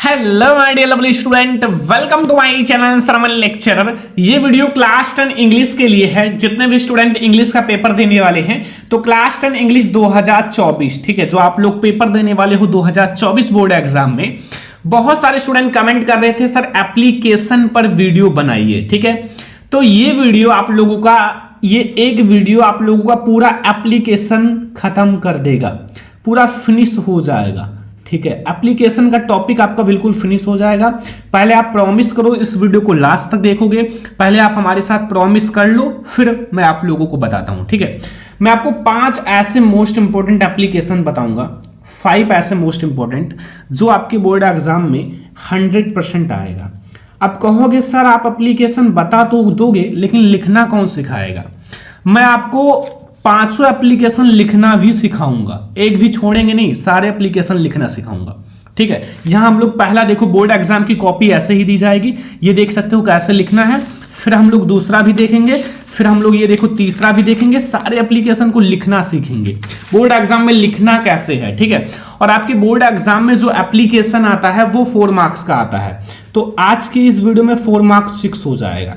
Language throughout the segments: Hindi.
Hello my dear lovely student, welcome to my channel सरमन लेक्चरर। ये वीडियो क्लास 10 इंग्लिश के लिए है। जितने भी स्टूडेंट इंग्लिश का पेपर देने वाले हैं तो क्लास 10 इंग्लिश 2024, ठीक है, जो आप लोग पेपर देने वाले हो 2024 बोर्ड एग्जाम में। बहुत सारे स्टूडेंट कमेंट कर रहे थे सर एप्लीकेशन पर वीडियो बनाइए, ठीक है। तो ये वीडियो आप लोगों का, ये एक वीडियो आप लोगों का पूरा एप्लीकेशन खत्म कर देगा, पूरा फिनिश हो जाएगा, ठीक है। एप्लीकेशन का टॉपिक आपका बिल्कुल फिनिश हो जाएगा। पहले आप प्रॉमिस करो इस वीडियो को लास्ट तक देखोगे, पहले आप हमारे साथ प्रॉमिस कर लो, फिर मैं आप लोगों को बताता हूं, ठीक है। मैं आपको 5 ऐसे मोस्ट इंपोर्टेंट एप्लीकेशन बताऊंगा, 5 ऐसे मोस्ट इंपोर्टेंट जो आपके बोर्ड एग्जाम में 100% आएगा। अब कहोगे सर आप एप्लीकेशन बता तो दोगे लेकिन लिखना कौन सिखाएगा। मैं आपको 500 एप्लीकेशन लिखना भी सिखाऊंगा, एक भी छोड़ेंगे नहीं, सारे एप्लीकेशन लिखना सिखाऊंगा, ठीक है। यहां हम लोग पहला देखो, बोर्ड एग्जाम की कॉपी ऐसे ही दी जाएगी, ये देख सकते हो कैसे लिखना है। फिर हम लोग दूसरा भी देखेंगे, फिर हम लोग ये देखो तीसरा भी देखेंगे, सारे एप्लीकेशन को लिखना सीखेंगे, बोर्ड एग्जाम में लिखना कैसे है, ठीक है। और आपके बोर्ड एग्जाम में जो एप्लीकेशन आता है वो 4 मार्क्स का आता है, तो आज की इस वीडियो में 4 मार्क्स फिक्स हो जाएगा।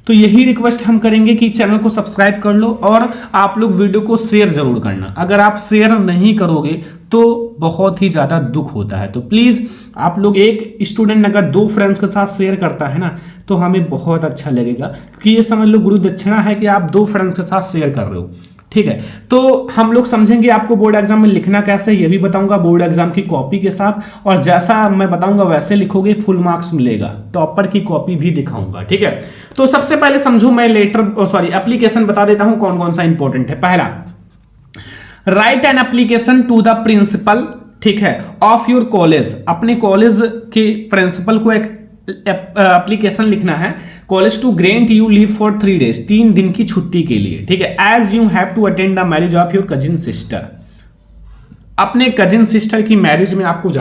तो यही रिक्वेस्ट हम करेंगे कि चैनल को सब्सक्राइब कर लो और आप लोग वीडियो को शेयर जरूर करना। अगर आप शेयर नहीं करोगे तो बहुत ही ज्यादा दुख होता है। तो प्लीज आप लोग, एक स्टूडेंट अगर 2 फ्रेंड्स के साथ शेयर करता है ना तो हमें बहुत अच्छा लगेगा, क्योंकि ये समझ लो गुरु दक्षिणा है कि आप 2 फ्रेंड्स के साथ शेयर कर रहे हो, ठीक है। तो हम लोग समझेंगे आपको बोर्ड एग्जाम में लिखना कैसे, ये भी बताऊंगा बोर्ड एग्जाम की कॉपी के साथ, और जैसा मैं बताऊंगा वैसे लिखोगे फुल मार्क्स मिलेगा, टॉपर की कॉपी भी दिखाऊंगा, ठीक है। तो सबसे पहले समझो, मैं एप्लीकेशन बता देता हूं कौन कौन सा इंपॉर्टेंट है। पहला, write an application to the principal, ठीक है, ऑफ योर कॉलेज। अपने कॉलेज के प्रिंसिपल को एक एप्लीकेशन लिखना है, college to grant you leave for 3 days, 3 दिन की छुट्टी के लिए, ठीक है। As you have to attend the marriage of your cousin sister. अपने कजिन सिस्टर की मैरिज में आपको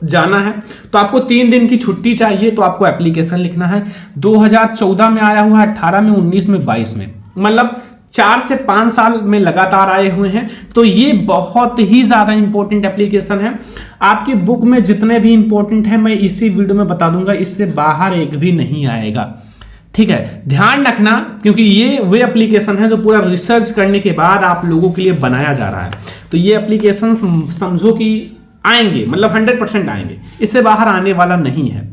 जाना है तो आपको 3 दिन की छुट्टी चाहिए, तो आपको एप्लीकेशन लिखना है। 2014 में आया हुआ है, 18 में, 19 में, 22 में, मतलब 4 से 5 साल में लगातार आए हुए हैं। तो ये बहुत ही ज्यादा इंपॉर्टेंट एप्लीकेशन है। आपकी बुक में जितने भी इंपॉर्टेंट है मैं इसी वीडियो में बता दूंगा, इससे बाहर एक भी नहीं आएगा, ठीक है। ध्यान रखना, क्योंकि ये वे एप्लीकेशन है जो पूरा रिसर्च करने के बाद आप लोगों के लिए बनाया जा रहा है। तो ये एप्लीकेशन समझो कि आएंगे, मतलब 100% आएंगे, इससे बाहर आने वाला नहीं है।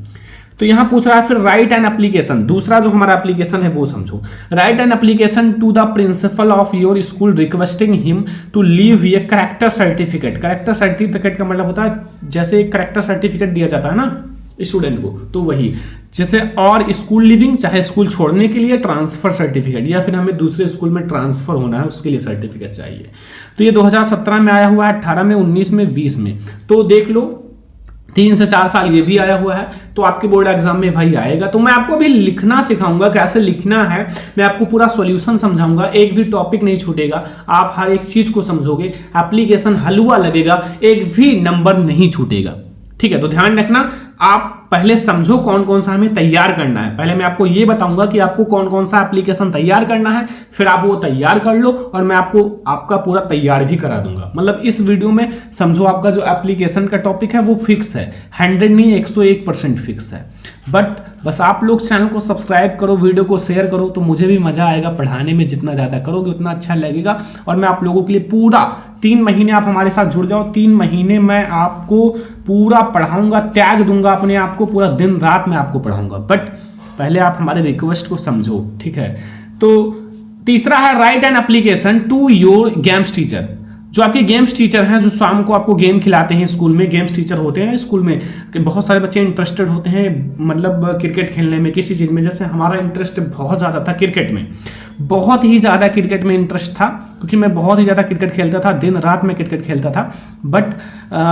तो यहां पूछ रहा है फिर राइट एन एप्लीकेशन, दूसरा जो हमारा एप्लीकेशन है वो समझो। Write an application to the principal of your school requesting him to leave ये करेक्टर सर्टिफिकेट। करेक्टर सर्टिफिकेट का मतलब होता है जैसे करेक्टर सर्टिफिकेट दिया जाता है ना स्टूडेंट को, तो वही जैसे, और स्कूल लिविंग, चाहे स्कूल छोड़ने के लिए ट्रांसफर सर्टिफिकेट, या फिर हमें दूसरे स्कूल में ट्रांसफर होना है उसके लिए सर्टिफिकेट चाहिए। तो ये 2017 में आया हुआ है, 18 में, 19 में, 20 में, तो देख लो 3 से 4 साल ये भी आया हुआ है। तो आपके बोर्ड एग्जाम में भाई आएगा। तो मैं आपको भी लिखना सिखाऊंगा, कैसे लिखना है, मैं आपको पूरा सॉल्यूशन समझाऊंगा, एक भी टॉपिक नहीं छूटेगा, आप हर एक चीज को समझोगे, एप्लीकेशन हलवा लगेगा, एक भी नंबर नहीं छूटेगा, ठीक है। तो ध्यान रखना, आप पहले समझो कौन कौन सा हमें तैयार करना है। पहले मैं आपको ये बताऊंगा कि आपको कौन कौन सा एप्लीकेशन तैयार करना है, फिर आप वो तैयार कर लो और मैं आपको आपका पूरा तैयार भी करा दूंगा। मतलब इस वीडियो में समझो आपका जो एप्लीकेशन का टॉपिक है वो फिक्स है, 100 नहीं 101% फिक्स है। बट बस आप लोग चैनल को सब्सक्राइब करो, वीडियो को शेयर करो, तो मुझे भी मजा आएगा पढ़ाने में। जितना ज्यादा करोगे उतना अच्छा लगेगा। और मैं आप लोगों के लिए पूरा 3 महीने आप हमारे साथ जुड़ जाओ, 3 महीने मैं आपको पूरा पढ़ाऊंगा, त्याग दूंगा अपने आप को, पूरा दिन रात में आपको पढ़ाऊंगा। बट पहले आप हमारे रिक्वेस्ट को समझो, ठीक है। तो तीसरा है write an application to your games teacher. जो आपके गेम्स टीचर हैं, जो शाम को आपको गेम खिलाते हैं स्कूल में, गेम्स टीचर होते हैं स्कूल में, कि बहुत सारे बच्चे इंटरेस्टेड होते हैं, मतलब क्रिकेट खेलने में, किसी चीज़ में। जैसे हमारा इंटरेस्ट बहुत ज़्यादा था क्रिकेट में, बहुत ही ज़्यादा क्रिकेट में इंटरेस्ट था, क्योंकि मैं बहुत ही ज़्यादा क्रिकेट खेलता था, दिन रात में क्रिकेट खेलता था। बट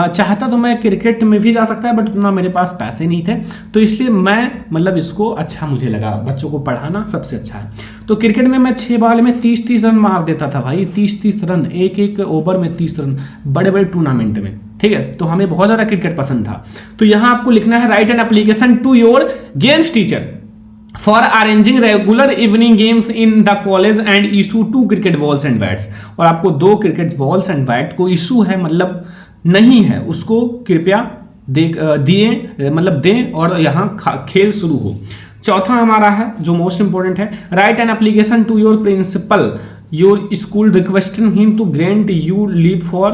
चाहता तो मैं क्रिकेट में भी जा सकता है, बट उतना मेरे पास पैसे नहीं थे, तो इसलिए मैं, मतलब इसको अच्छा मुझे लगा, बच्चों को पढ़ाना सबसे अच्छा है। तो क्रिकेट में मैं 6 बॉल में 30-30 रन मार देता था भाई, 30-30 रन, एक ओवर में 30 रन, बड़े बड़े टूर्नामेंट में, ठीक है। तो हमें बहुत ज़्यादा क्रिकेट पसंद था। तो यहाँ आपको लिखना है write an application to your games teacher for arranging regular evening games in the college and issue 2 cricket balls and bats. और आपको 2 क्रिकेट बॉल्स एंड बैट को इशू है, मतलब नहीं है, उसको कृपया दिए मतलब दें और यहाँ खेल शुरू हो। चौथा हमारा है जो मोस्ट इंपॉर्टेंट है, write an application to your principal your school requesting him to grant you leave for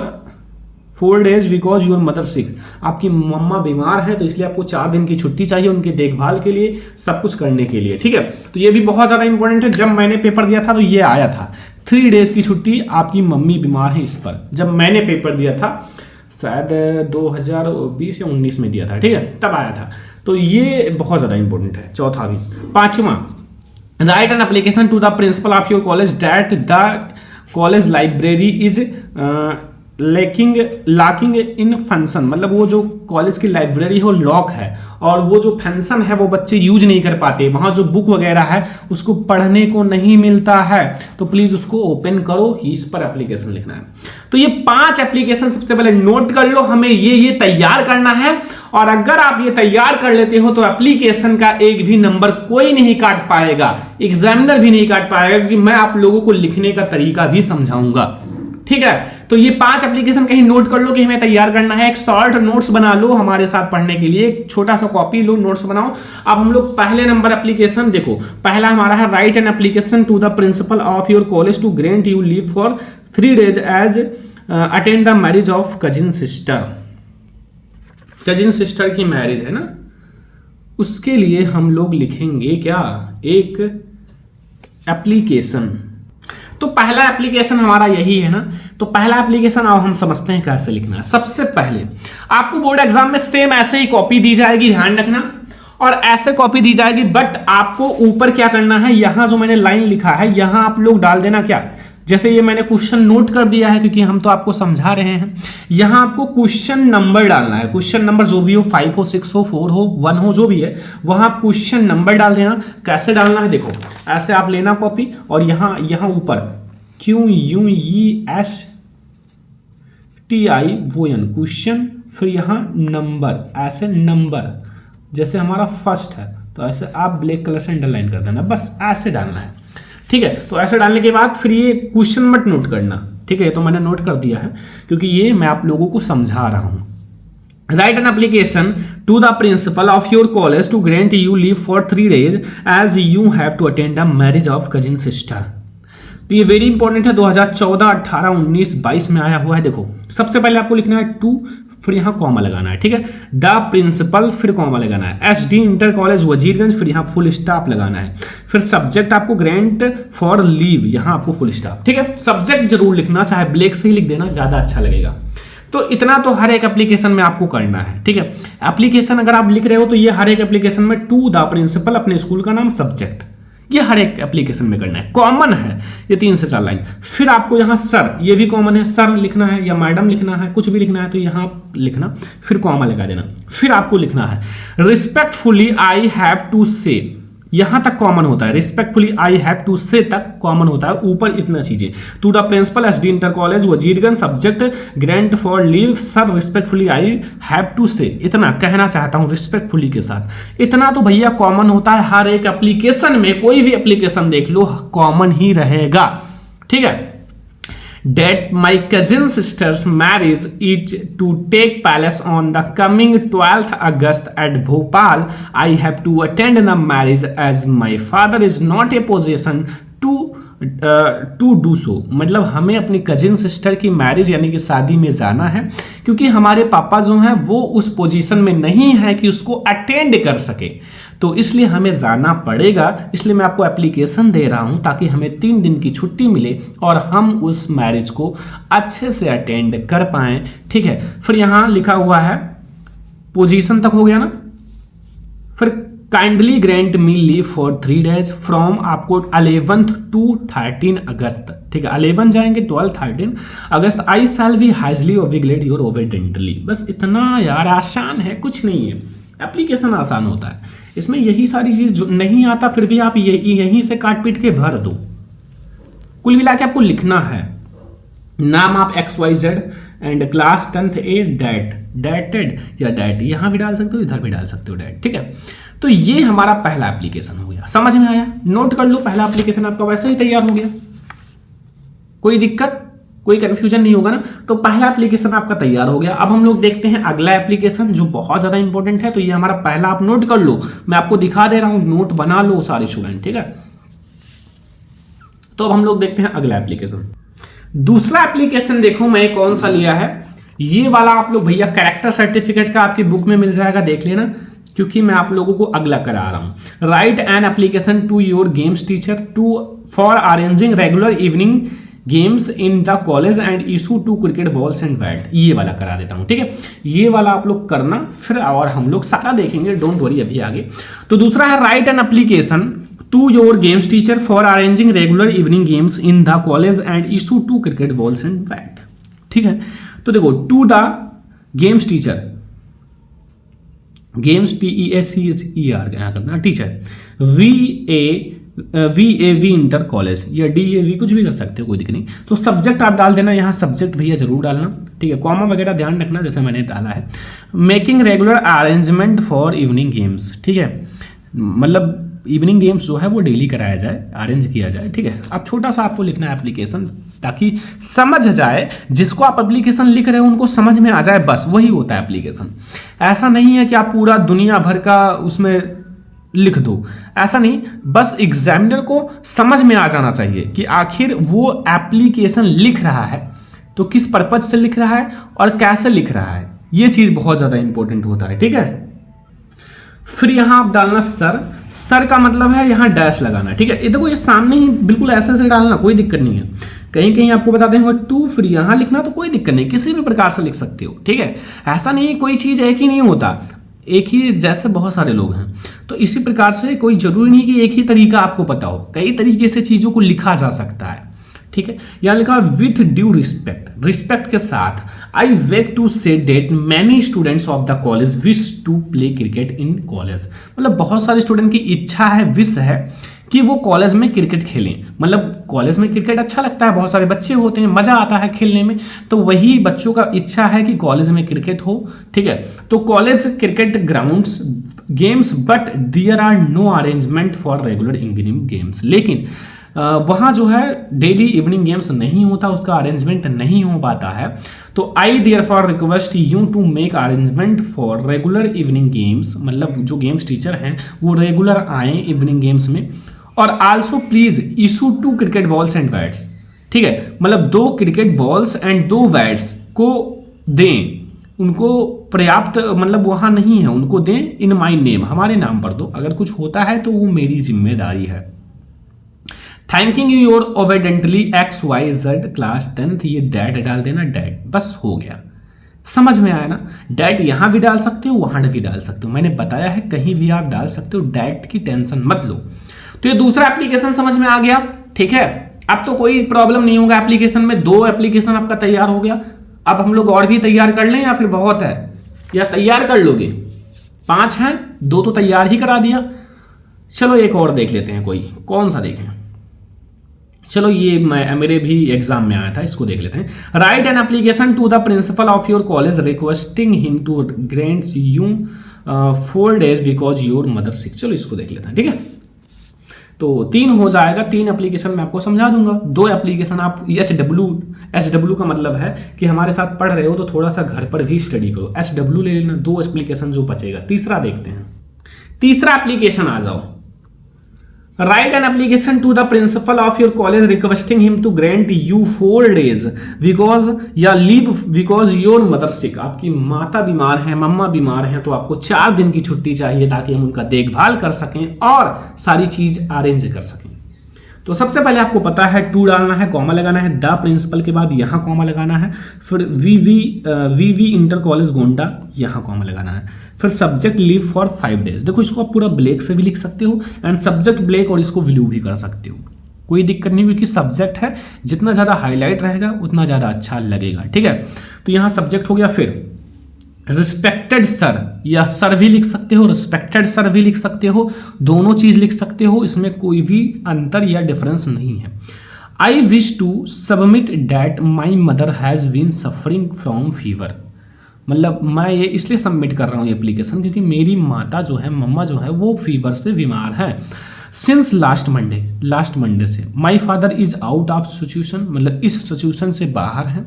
4 days because your mother sick. आपकी मम्मा बीमार है तो इसलिए आपको 4 दिन की छुट्टी चाहिए उनकी देखभाल के लिए, सब कुछ करने के लिए, ठीक है। तो ये भी बहुत ज़्यादा इंपॉर्टेंट है। जब मैंने पेपर दिया था तो ये आया था 3 days की छुट्टी, आपकी मम्मी बीमार है इस पर। जब मैंने पेपर दिया था शायद 2020 या 19 में दिया था, ठीक है, तब आया था। तो ये बहुत ज़्यादा इंपॉर्टेंट है। चौथा भी। पांचवा, write an application to the principal of your college that the college library is locking in function, मतलब वो जो कॉलेज की लाइब्रेरी है वो लॉक है और वो जो फंक्शन है वो बच्चे यूज नहीं कर पाते, वहाँ जो बुक वगैरह है उसको पढ़ने को नहीं मिलता है, तो प्लीज उसको ओपन करो, इस पर एप्लीकेशन लिखना है। तो ये 5 एप्लीकेशन सबसे पहले नोट कर लो, हमें ये तैयार करना है। और अगर आप ये तैयार कर लेते हो तो एप्लीकेशन का एक भी नंबर कोई नहीं काट पाएगा, एग्जामिनर भी नहीं काट पाएगा, क्योंकि मैं आप लोगों को लिखने का तरीका भी समझाऊंगा, ठीक है। तो ये 5 एप्लीकेशन कहीं नोट कर लो कि हमें तैयार करना है। एक शॉर्ट नोट्स बना लो हमारे साथ पढ़ने के लिए, एक छोटा सा कॉपी लो, नोट्स बनाओ। अब हम लोग पहले नंबर एप्लीकेशन देखो, पहला हमारा है write an application to the principal of your college to grant you leave for 3 days as attend the marriage of cousin sister. Cousin sister की मैरिज है ना, उसके लिए हम लोग लिखेंगे क्या, एक एप्लीकेशन। तो पहला एप्लीकेशन हमारा यही है ना, तो पहला एप्लीकेशन अब हम समझते हैं कैसे लिखना है। सबसे पहले आपको बोर्ड एग्जाम में सेम ऐसे ही कॉपी दी जाएगी, ध्यान रखना, और ऐसे कॉपी दी जाएगी, बट आपको ऊपर क्या करना है, यहां जो मैंने लाइन लिखा है यहां आप लोग डाल देना क्या, जैसे ये मैंने क्वेश्चन नोट कर दिया है क्योंकि हम तो आपको समझा रहे हैं, यहां आपको क्वेश्चन नंबर डालना है। क्वेश्चन नंबर जो भी हो, 5 हो, 6 हो, 4 हो, 1 हो, जो भी है, वहां आप क्वेश्चन नंबर डाल देना। कैसे डालना है देखो, ऐसे आप लेना कॉपी और यहां ऊपर QUESTION क्वेश्चन, फिर यहां नंबर, ऐसे नंबर, जैसे हमारा फर्स्ट है तो ऐसे आप ब्लैक कलर से अंडरलाइन कर देना, बस ऐसे डालना है, ठीक है। तो ऐसे डालने के बाद फिर ये क्वेश्चन मत नोट करना, ठीक है, तो मैंने नोट कर दिया है क्योंकि ये मैं आप लोगों को समझा रहा हूं। Write an application to the principal of your college to grant you leave for 3 days as you have to attend the marriage of cousin sister. तो ये वेरी इंपॉर्टेंट है, 2014, 18, 19, 22 में आया हुआ है। देखो सबसे पहले आपको लिखना है टू, फिर यहाँ कॉमा लगाना है, ठीक है, द प्रिंसिपल, फिर कॉमा लगाना है, SD इंटर कॉलेज वजीरगंज, फिर यहाँ फुल स्टॉप लगाना है, फिर सब्जेक्ट आपको ग्रांट फॉर लीव, यहाँ आपको फुल स्टॉप, ठीक है। सब्जेक्ट जरूर लिखना, चाहे ब्लैक से ही लिख देना, ज्यादा अच्छा लगेगा। तो इतना तो हर एक एप्लीकेशन में आपको करना है, ठीक है। एप्लीकेशन अगर आप लिख रहे हो तो ये हर एक एप्लीकेशन में टू द प्रिंसिपल, अपने स्कूल का नाम, सब्जेक्ट, ये हर एक एप्लीकेशन में करना है, कॉमन है ये 3 से 4 लाइन। फिर आपको यहाँ सर, ये भी कॉमन है, सर लिखना है या मैडम लिखना है, कुछ भी लिखना है तो यहाँ लिखना, फिर कॉमा लगा देना। फिर आपको लिखना है रिस्पेक्टफुली आई हैव टू से, यहां तक कॉमन होता है, रिस्पेक्टफुली आई हैव टू से तक कॉमन होता है, ऊपर इतना चीजें, to the principal SD inter college Wazirganj, subject grant for leave, sir respectfully I have to say, इतना कहना चाहता हूं रिस्पेक्टफुली के साथ। इतना तो भैया कॉमन होता है हर एक एप्लीकेशन में, कोई भी एप्लीकेशन देख लो कॉमन ही रहेगा, ठीक है। That my cousin sister's marriage is to take place on the coming 12th August at Bhopal. I have to attend the marriage as my father is not a position to do so. मतलब हमें अपनी कजिन सिस्टर की मैरिज यानी कि शादी में जाना है, क्योंकि हमारे पापा जो हैं वो उस पोजीशन में नहीं है कि उसको अटेंड कर सके, तो इसलिए हमें जाना पड़ेगा। इसलिए मैं आपको एप्लीकेशन दे रहा हूं ताकि हमें 3 दिन की छुट्टी मिले और हम उस मैरिज को अच्छे से अटेंड कर पाएं, ठीक है। फिर यहां लिखा हुआ है पोजीशन तक हो गया ना, फिर kindly grant me leave for 3 days from आपको 11th to 13 अगस्त, ठीक है, 11 जाएंगे 12 13 अगस्त। आई शैल बी हाइजली ओबिग्लेट योर ओबेडेंटली। बस इतना यार, आसान है, कुछ नहीं है, एप्लीकेशन आसान होता है, इसमें यही सारी चीज जो नहीं आता फिर भी आप यहीं से काट पीट के भर दो। कुल मिला के आपको लिखना है नाम आप XYZ and class 10th A dated या डेट, यहां भी डाल सकते हो, इधर भी डाल सकते हो डेट, ठीक है। तो ये हमारा पहला एप्लीकेशन हो गया, समझ में आया, नोट कर लो, पहला एप्लीकेशन आपका वैसे ही तैयार हो गया, कोई दिक्कत कोई कंफ्यूजन नहीं होगा ना। तो पहला एप्लीकेशन आपका तैयार हो गया। अब हम लोग देखते हैं अगला एप्लीकेशन जो बहुत ज़्यादा इंपॉर्टेंट है। तो ये हमारा पहला, आप नोट कर लो, मैं आपको दिखा दे रहा हूँ, नोट बना लो सारे स्टूडेंट, ठीक है। तो अब हम लोग देखते हैं अगला एप्लीकेशन। दूसरा एप्लीकेशन देखो मैंने कौन सा लिया है, ये वाला आप लोग भैया कैरेक्टर सर्टिफिकेट का आपकी बुक में मिल जाएगा, देख लेना, क्योंकि मैं आप लोगों को अगला करा रहा हूं। Write an application to your games teacher to for arranging regular evening games in the college and issue two cricket balls and bat. ये वाला करा देता हूं, ठीक है। ये वाला आप लोग करना, फिर और हम लोग सारा देखेंगे, डोंट वरी अभी आगे। तो दूसरा है write an application to your games teacher for arranging regular evening games in the college and issue two cricket balls and bat, ठीक है। तो देखो, to the games teacher, games TEACHER यहाँ करना, टीचर VAV इंटर कॉलेज या DAV कुछ भी कर सकते हो, कोई दिक्कत नहीं। तो सब्जेक्ट आप डाल देना, यहाँ सब्जेक्ट भैया जरूर डालना, ठीक है। कॉमा वगैरह ध्यान रखना जैसे मैंने डाला है। Making regular arrangement for evening games, ठीक है, मतलब इवनिंग गेम्स जो है वो डेली कराया जाए, अरेंज किया जाए, ठीक है। अब छोटा सा आपको लिखना है एप्लीकेशन, ताकि समझ जाए, जिसको आप एप्लीकेशन लिख रहे हो उनको समझ में आ जाए, बस वही होता है एप्लीकेशन। ऐसा नहीं है कि आप पूरा दुनिया भर का उसमें लिख दो, ऐसा नहीं, बस एग्जामिनर को समझ में आ जाना चाहिए कि आखिर वो एप्लीकेशन लिख रहा है तो किस पर्पज से लिख रहा है और कैसे लिख रहा है, ये चीज़ बहुत ज़्यादा इंपॉर्टेंट होता है, ठीक है। फिर यहाँ आप डालना सर, सर का मतलब है यहाँ डैश लगाना, ठीक है। ये देखो, ये सामने ही बिल्कुल ऐसे से डालना, कोई दिक्कत नहीं है। कहीं कहीं आपको बता देंगे टू, फिर यहाँ लिखना, तो कोई दिक्कत नहीं, किसी भी प्रकार से लिख सकते हो, ठीक है। ऐसा नहीं, कोई चीज़ एक ही नहीं होता, एक ही जैसे बहुत सारे लोग हैं, तो इसी प्रकार से कोई जरूरी नहीं कि एक ही तरीका आपको पता हो, कई तरीके से चीज़ों को लिखा जा सकता है, ठीक है। यहाँ लिखा विथ ड्यू रिस्पेक्ट, रिस्पेक्ट के साथ। I beg to say that many students of the college wish to play cricket in college, मतलब बहुत सारे स्टूडेंट की इच्छा है, विश है कि वो कॉलेज में क्रिकेट खेलें, मतलब कॉलेज में क्रिकेट अच्छा लगता है, बहुत सारे बच्चे होते हैं, मजा आता है खेलने में, तो वही बच्चों का इच्छा है कि कॉलेज में क्रिकेट हो, ठीक है। तो college cricket grounds games but there are no arrangement for regular evening games, लेकिन वहाँ जो है डेली इवनिंग गेम्स नहीं होता, उसका अरेंजमेंट नहीं हो पाता है। तो I therefore request you to make arrangement for regular evening games, मतलब जो गेम्स टीचर हैं वो रेगुलर आए इवनिंग गेम्स में, और also please issue two cricket balls and bats, ठीक है, मतलब 2 क्रिकेट बॉल्स एंड 2 बैट्स को दें, उनको पर्याप्त, मतलब वहाँ नहीं है, उनको दें इन माई नेम, हमारे नाम पर दो, अगर कुछ होता है तो वो मेरी जिम्मेदारी है। Thanking you your obediently XYZ class 10th, ये डैट डाल देना, डैट, बस हो गया, समझ में आया ना। डैट यहाँ भी डाल सकते हो, वहाँ भी डाल सकते हो, मैंने बताया है कहीं भी आप डाल सकते हो, डैट की टेंशन मत लो। तो ये दूसरा एप्लीकेशन समझ में आ गया, ठीक है। अब तो कोई प्रॉब्लम नहीं होगा एप्लीकेशन में, 2 एप्लीकेशन आपका तैयार हो गया। अब हम लोग और भी तैयार कर लें या फिर बहुत है, या तैयार कर लोगे? 5 हैं, 2 तो तैयार ही करा दिया। चलो एक और देख लेते हैं, कोई कौन सा देखें, चलो ये मेरे भी एग्जाम में आया था, इसको देख लेते हैं। Write an application to the principal of your college requesting him to grants you 4 days because your mother sick. चलो इसको देख लेते हैं, ठीक है। तो 3 हो जाएगा, 3 एप्लीकेशन मैं आपको समझा दूंगा। 2 एप्लीकेशन आप SW का मतलब है कि हमारे साथ पढ़ रहे हो तो थोड़ा सा घर पर भी स्टडी करो, SW ले लेना, 2 एप्लीकेशन जो बचेगा। तीसरा देखते हैं, तीसरा एप्लीकेशन आ जाओ। Write an application to the principal of your college requesting him to grant you 4 days because या leave because your mother sick, आपकी माता बीमार है, मम्मा बीमार है, तो आपको 4 दिन की छुट्टी चाहिए ताकि हम उनका देखभाल कर सकें और सारी चीज अरेंज कर सकें। तो सबसे पहले आपको पता है टू डालना है, कॉमा लगाना है, द प्रिंसिपल के बाद यहाँ कॉमा लगाना है, फिर वी इंटर कॉलेज गोंडा, यहाँ कॉमा लगाना है, फिर सब्जेक्ट लीव फॉर 5 days। देखो इसको आप पूरा ब्लैक से भी लिख सकते हो एंड सब्जेक्ट ब्लैक, और इसको ब्लू भी कर सकते हो, कोई दिक्कत नहीं, क्योंकि सब्जेक्ट है, जितना ज़्यादा हाईलाइट रहेगा उतना ज़्यादा अच्छा लगेगा, ठीक है। तो यहाँ सब्जेक्ट हो गया। फिर रिस्पेक्टेड सर, या सर भी लिख सकते हो, रिस्पेक्टेड सर भी लिख सकते हो, दोनों चीज़ लिख सकते हो, इसमें कोई भी अंतर या डिफरेंस नहीं है। I wish to submit that my mother has been suffering from fever, मतलब मैं ये इसलिए सबमिट कर रहा हूँ ये एप्लीकेशन क्योंकि मेरी माता जो है, मम्मा जो है, वो फीवर से बीमार है। सिंस लास्ट मंडे से my father is out of situation, मतलब इस सिचुएशन से बाहर है।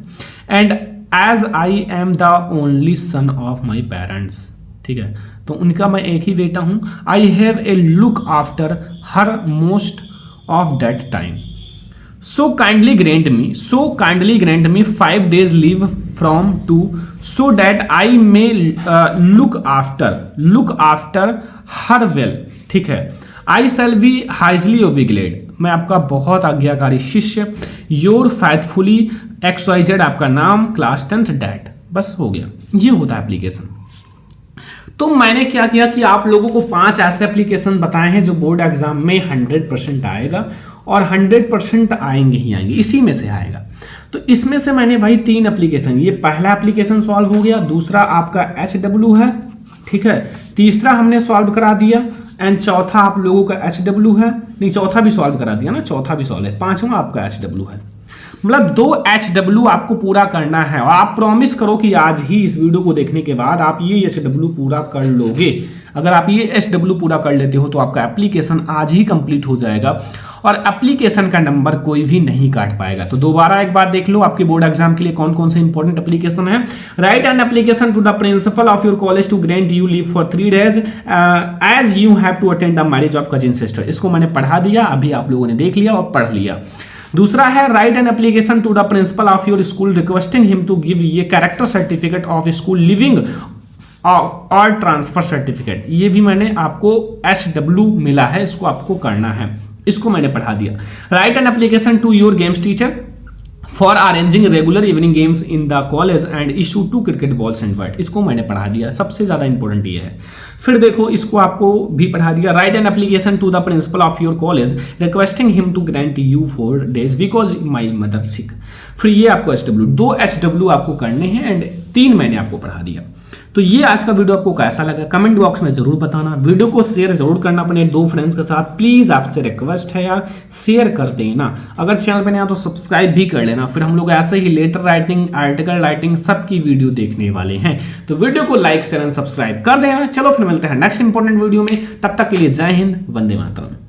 And as I am the only son of my parents, ठीक है, तो उनका मैं एक ही बेटा हूं। I have a look after her most of that time. So kindly grant me 5 days leave from to so that I may look after her well, ठीक है। आई शैल बी हाइजली ओबिग्लेड, मैं आपका बहुत आज्ञाकारी शिष्य। योर फैथफुली XYZ आपका नाम, क्लास 10th डैट। बस हो गया, ये होता है एप्लीकेशन। तो मैंने क्या किया कि आप लोगों को 5 ऐसे एप्लीकेशन बताए हैं जो बोर्ड एग्जाम में 100% आएगा, और 100% आएंगे ही आएंगे, इसी में से आएगा। तो इसमें से मैंने भाई 3 एप्लीकेशन, ये पहला एप्लीकेशन सॉल्व हो गया, दूसरा आपका HW है, ठीक है, तीसरा हमने सॉल्व करा दिया, एंड चौथा आप लोगों का HW है, नहीं चौथा भी सॉल्व करा दिया ना, चौथा भी सॉल्व है, पांचवा आपका HW है। मतलब 2 HW आपको पूरा करना है, और आप प्रॉमिस करो कि आज ही इस वीडियो को देखने के बाद आप ये HW पूरा कर लोगे। अगर आप ये HW पूरा कर लेते हो तो आपका एप्लीकेशन आज ही कंप्लीट हो जाएगा, और एप्लीकेशन का नंबर कोई भी नहीं काट पाएगा। तो दोबारा एक बार देख लो आपके बोर्ड एग्जाम के लिए कौन कौन से इंपॉर्टेंट एप्लीकेशन है। Write an application to the principal of your college to grant you leave for 3 days as you have to attend the marriage of cousin sister. इसको मैंने पढ़ा दिया, अभी आप लोगों ने देख लिया और पढ़ लिया। दूसरा है write an application to the principal of your school requesting him to give ये character certificate of school living और ट्रांसफर सर्टिफिकेट। ये भी मैंने आपको HW मिला है, इसको आपको करना है, इसको मैंने पढ़ा दिया। Write an application to your games teacher for arranging regular evening games in the college and issue 2 cricket balls and bat, इसको मैंने पढ़ा दिया, सबसे ज्यादा इंपॉर्टेंट ये है। फिर देखो इसको आपको भी पढ़ा दिया। Write an application to the principal of your college requesting him to grant you 4 days because my mother sick. फिर ये आपको HW, 2 HW आपको करने हैं, एंड 3 मैंने आपको पढ़ा दिया। तो ये आज का वीडियो आपको कैसा लगा कमेंट बॉक्स में जरूर बताना। वीडियो को शेयर जरूर करना अपने 2 फ्रेंड्स के साथ, प्लीज आपसे रिक्वेस्ट है यार, शेयर कर देना। अगर चैनल पे नया तो सब्सक्राइब भी कर लेना। फिर हम लोग ऐसे ही लेटर राइटिंग, आर्टिकल राइटिंग सबकी वीडियो देखने वाले हैं, तो वीडियो को लाइक शेयर एंड सब्सक्राइब कर देना। चलो फिर मिलते हैं नेक्स्ट इंपॉर्टेंट वीडियो में, तब तक के लिए जय हिंद, वंदे मातरम।